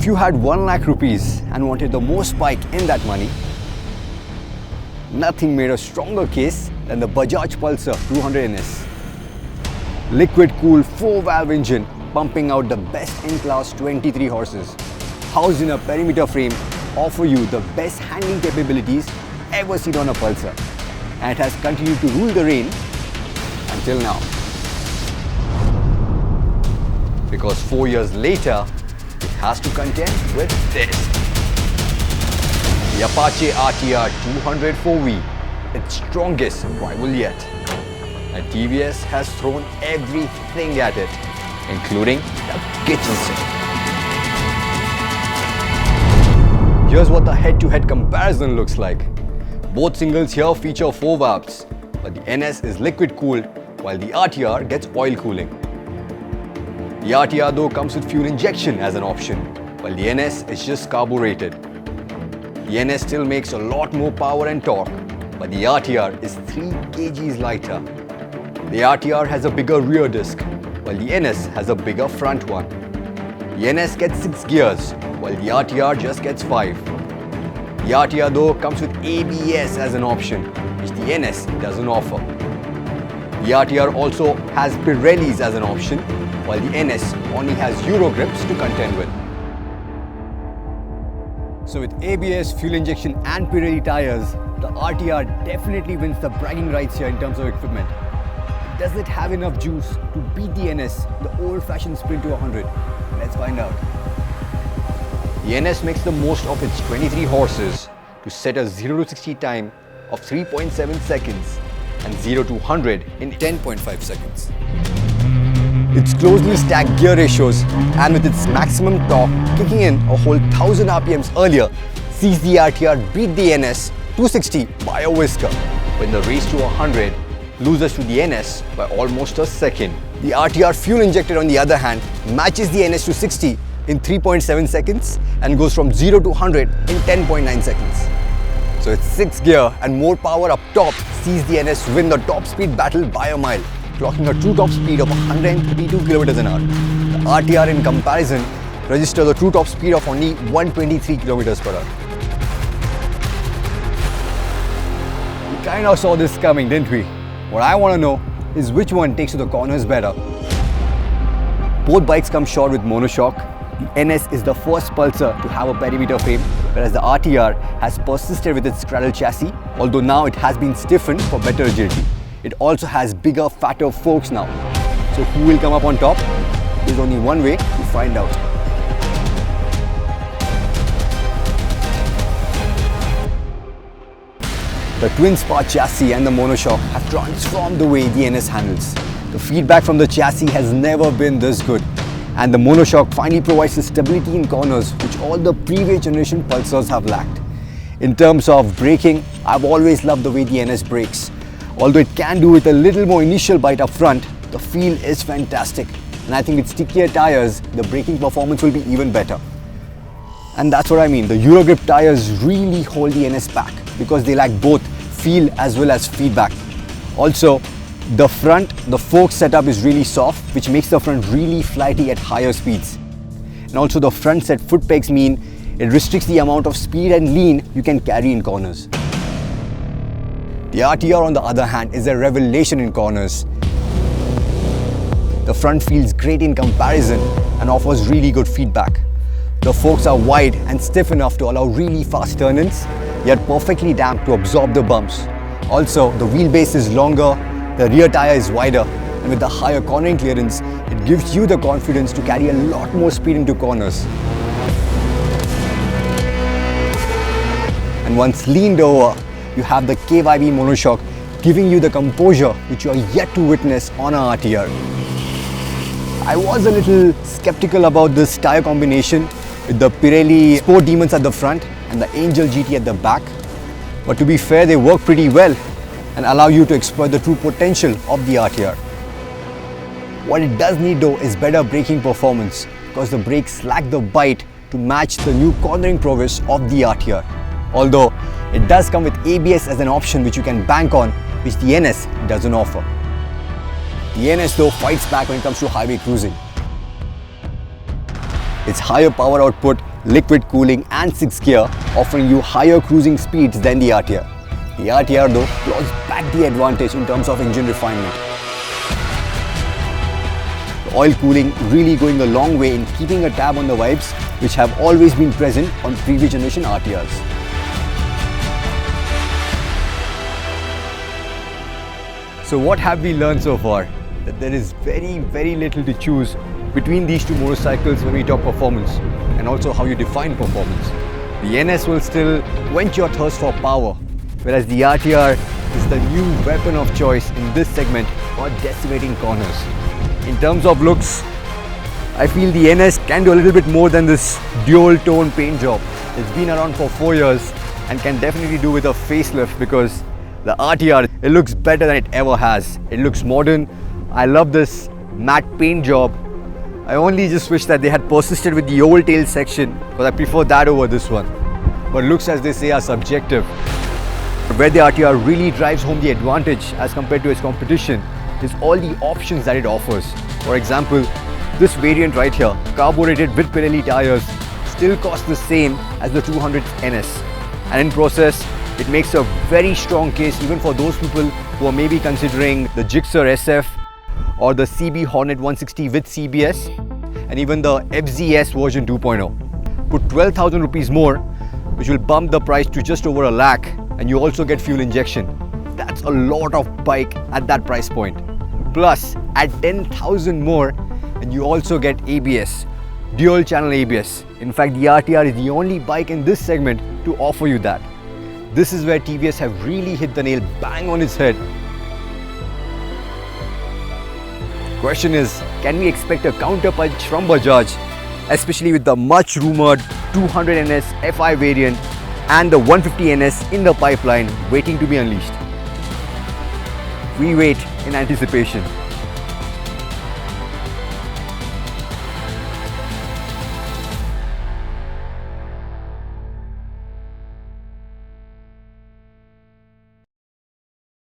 If you had 1 lakh rupees and wanted the most bike in that money, nothing made a stronger case than the Bajaj Pulsar 200 NS. Liquid-cooled 4-valve engine pumping out the best in-class 23 horses, housed in a perimeter frame, offer you the best handling capabilities ever seen on a Pulsar, and it has continued to rule the reign until now. Because 4 years later, it has to contend with this. The Apache RTR 204V, its strongest rival yet. And TVS has thrown everything at it, including the kitchen sink. Here's what the head-to-head comparison looks like. Both singles here feature 4 valves, but the NS is liquid-cooled while the RTR gets oil cooling. The RTR though comes with fuel injection as an option, while the NS is just carbureted. The NS still makes a lot more power and torque, but the RTR is 3 kgs lighter. The RTR has a bigger rear disc, while the NS has a bigger front one. The NS gets 6 gears, while the RTR just gets 5. The RTR though comes with ABS as an option, which the NS doesn't offer. The RTR also has Pirellis as an option, while the NS only has Euro grips to contend with. So with ABS, fuel injection and Pirelli tires, the RTR definitely wins the bragging rights here in terms of equipment. Does it have enough juice to beat the NS, the old-fashioned sprint to 100? Let's find out. The NS makes the most of its 23 horses to set a 0 to 60 time of 3.7 seconds and 0 to 100 in 10.5 seconds. Its closely stacked gear ratios and with its maximum torque kicking in a whole 1000 RPMs earlier sees the RTR beat the NS 260 by a whisker, when the race to 100 loses to the NS by almost a second. The RTR fuel injected on the other hand matches the NS to 60 in 3.7 seconds and goes from 0 to 100 in 10.9 seconds. So its 6th gear and more power up top sees the NS win the top speed battle by a mile, clocking a true top speed of 132 km an hour. The RTR in comparison registers a true top speed of only 123 km per hour. We kind of saw this coming, didn't we? What I want to know is which one takes to the corners better. Both bikes come short with monoshock. The NS is the first Pulsar to have a perimeter frame, whereas the RTR has persisted with its straddle chassis, although now it has been stiffened for better agility. It also has bigger, fatter forks now. So who will come up on top? There's only one way to find out. The twin spar chassis and the monoshock have transformed the way the NS handles. The feedback from the chassis has never been this good, and the monoshock finally provides the stability in corners which all the previous generation Pulsars have lacked. In terms of braking, I've always loved the way the NS brakes. Although it can do with a little more initial bite up front, the feel is fantastic, and I think with stickier tires, the braking performance will be even better. And that's what I mean, the Eurogrip tires really hold the NS back because they lack both feel as well as feedback. Also, the fork setup is really soft, which makes the front really flighty at higher speeds. And also the front set foot pegs mean it restricts the amount of speed and lean you can carry in corners. The RTR on the other hand is a revelation in corners. The front feels great in comparison and offers really good feedback. The forks are wide and stiff enough to allow really fast turn-ins, yet perfectly damped to absorb the bumps. Also, the wheelbase is longer, the rear tire is wider, and with the higher cornering clearance, it gives you the confidence to carry a lot more speed into corners. And once leaned over, you have the KYB monoshock giving you the composure which you are yet to witness on a RTR. I was a little skeptical about this tire combination with the Pirelli Sport Demons at the front and the Angel GT at the back, but to be fair, they work pretty well and allow you to exploit the true potential of the RTR. What it does need though is better braking performance, because the brakes lack the bite to match the new cornering prowess of the RTR. Although it does come with ABS as an option which you can bank on, which the NS doesn't offer. The NS though fights back when it comes to highway cruising. Its higher power output liquid cooling and 6 gear, offering you higher cruising speeds than the RTR. The RTR though claws back the advantage in terms of engine refinement. The oil cooling really going a long way in keeping a tab on the vibes which have always been present on previous generation RTRs. So what have we learned so far? That there is very little to choose between these two motorcycles when we talk performance and also how you define performance. The NS will still quench your thirst for power, whereas the RTR is the new weapon of choice in this segment for decimating corners. In terms of looks, I feel the NS can do a little bit more than this dual tone paint job. It's been around for 4 years and can definitely do with a facelift, because the RTR, it looks better than it ever has. It looks modern. I love this matte paint job. I only just wish that they had persisted with the oval tail section, because I prefer that over this one. But looks, as they say, are subjective. Where the RTR really drives home the advantage as compared to its competition is all the options that it offers. For example, this variant right here, carbureted with Pirelli tires, still costs the same as the 200 NS. And in process, it makes a very strong case even for those people who are maybe considering the Gixxer SF or the CB Hornet 160 with CBS, and even the FZS version 2.0. Put 12,000 rupees more, which will bump the price to just over a lakh, and you also get fuel injection. That's a lot of bike at that price point. Plus, add 10,000 more and you also get ABS, dual channel ABS. In fact, the RTR is the only bike in this segment to offer you that. This is where TVS have really hit the nail bang on its head. Question is, can we expect a counterpunch from Bajaj, especially with the much rumored 200 NS FI variant and the 150 NS in the pipeline waiting to be unleashed? We wait in anticipation.